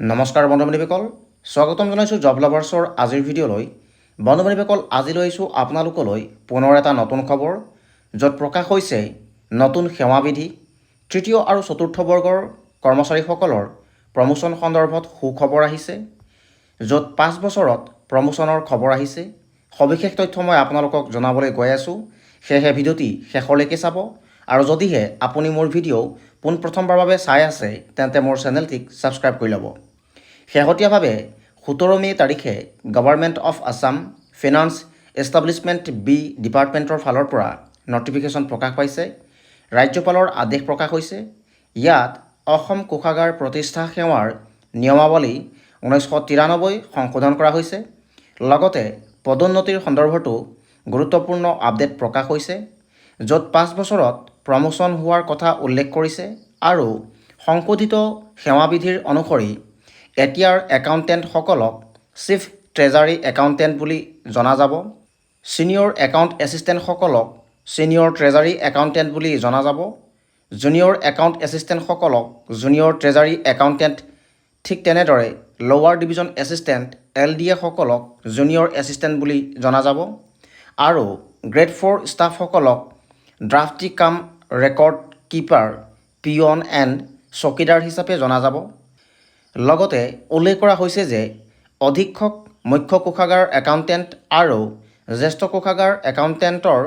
নমস্কাৰ বন্ধু-বান্ধৱীসকল, স্বাগতম জনাইছোঁ জব লাভাৰ্ছৰ আজিৰ ভিডিঅ'লৈ। বন্ধু-বান্ধৱীসকল, আজি লৈ আহিছোঁ আপোনালোকলৈ পুনৰ এটা নতুন খবৰ, য'ত প্ৰকাশ হৈছে নতুন সেৱাবিধি তৃতীয় আৰু চতুৰ্থ বৰ্গৰ কৰ্মচাৰীসকলৰ প্ৰমোশ্যন সন্দৰ্ভত সুখবৰ আহিছে, য'ত 5 বছৰত প্ৰমোশ্যনৰ খবৰ আহিছে। সবিশেষ তথ্য মই আপোনালোকক জনাবলৈ গৈ আছোঁ, সেয়েহে ভিডিঅ'টি শেষলৈকে চাব। আৰু যদিহে আপুনি মোৰ ভিডিঅ' পোনপ্ৰথমবাৰৰ বাবে চাই আছে, তেন্তে মোৰ চেনেলটিক ছাবস্ক্ৰাইব কৰি ল'ব। শেহতীয়াভাৱে 17 মে' তাৰিখে government of Assam finance establishment B ডিপাৰ্টমেণ্টৰ ফালৰ পৰা নটিফিকেশ্যন প্ৰকাশ পাইছে। ৰাজ্যপালৰ আদেশ প্ৰকাশ হৈছে। ইয়াত অসম কোষাগাৰ প্ৰতিষ্ঠা সেৱাৰ নিয়মাৱলী 1993 সংশোধন কৰা হৈছে। লগতে পদোন্নতিৰ সন্দৰ্ভতো গুৰুত্বপূৰ্ণ আপডেট প্ৰকাশ হৈছে, য'ত 5 বছৰত প্ৰমোশ্যন হোৱাৰ কথা উল্লেখ কৰিছে। আৰু সংশোধিত সেৱাবিধিৰ অনুসৰি এতিয়াৰ একাউণ্টেণ্টসকলক চিফ ট্ৰেজাৰী একাউণ্টেণ্ট বুলি জনা যাব। ছিনিয়ৰ একাউণ্ট এছিষ্টেণ্টসকলক ছিনিয়ৰ ট্ৰেজাৰী একাউণ্টেণ্ট বুলি জনা যাব। জুনিয়ৰ একাউণ্ট এছিষ্টেণ্টসকলক জুনিয়ৰ ট্ৰেজাৰী একাউণ্টেণ্ট, ঠিক তেনেদৰে লোৱাৰ ডিভিজন এছিষ্টেণ্ট LDA সকলক জুনিয়ৰ এছিষ্টেণ্ট বুলি জনা যাব। আৰু গ্ৰেড 4 ষ্টাফসকলক ড্ৰাফটি কাম ৰেকৰ্ড কিপাৰ, পিয়ন এণ্ড চকীদাৰ হিচাপে জনা যাব। লগতে উল্লেখ কৰা হৈছে যে অধীক্ষক, মুখ্য কোষাগাৰ একাউণ্টেণ্ট আৰু জ্যেষ্ঠ কোষাগাৰ একাউণ্টেণ্টৰ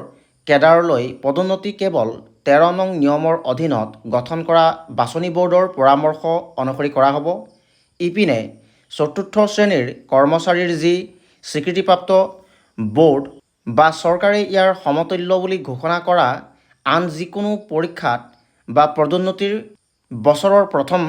কেডাৰলৈ পদোন্নতি কেৱল 13 নং নিয়মৰ অধীনত গঠন কৰা বাছনি বৰ্ডৰ পৰামৰ্শ অনুসৰি কৰা হ'ব। ইপিনে চতুৰ্থ শ্ৰেণীৰ কৰ্মচাৰীৰ যি স্বীকৃতিপ্ৰাপ্ত বৰ্ড বা চৰকাৰে ইয়াৰ সমতুল্য বুলি ঘোষণা কৰা আন যিকোনো পৰীক্ষাত বা পদোন্নতিৰ বছৰৰ প্ৰথম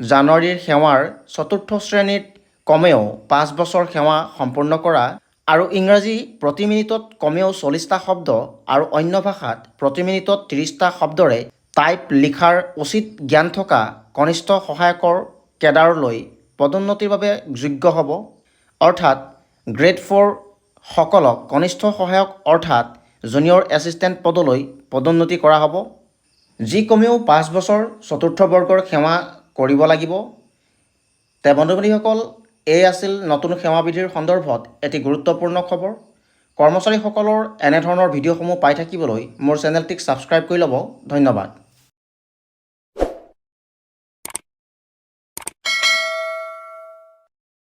জানুৱাৰীৰ সেৱাৰ চতুৰ্থ শ্ৰেণীত কমেও 5 বছৰ সেৱা সম্পূৰ্ণ কৰা আৰু ইংৰাজী প্ৰতি মিনিটত কমেও 40টা শব্দ আৰু অন্য ভাষাত প্ৰতি মিনিটত 30টা শব্দৰে টাইপ লিখাৰ উচিত জ্ঞান থকা কনিষ্ঠ সহায়কৰ কেডাৰলৈ পদোন্নতিৰ বাবে যোগ্য হ'ব। অৰ্থাৎ গ্ৰেড 4 সকলক কনিষ্ঠ সহায়ক অৰ্থাৎ জুনিয়ৰ এছিষ্টেণ্ট পদলৈ পদোন্নতি কৰা হ'ব, যি কমেও 5 বছৰ চতুৰ্থ বৰ্গৰ সেৱা কৰিব লাগিব। তে বন্ধু-বান্ধৱীসকল, এই আছিল নতুন সেৱাবিধিৰ সন্দৰ্ভত এটি গুৰুত্বপূৰ্ণ খবৰ। কৰ্মচাৰীসকলৰ এনেধৰণৰ ভিডিঅ'সমূহ পাই থাকিবলৈ মোৰ চেনেলটিক ছাবস্ক্ৰাইব কৰি ল'ব। ধন্যবাদ।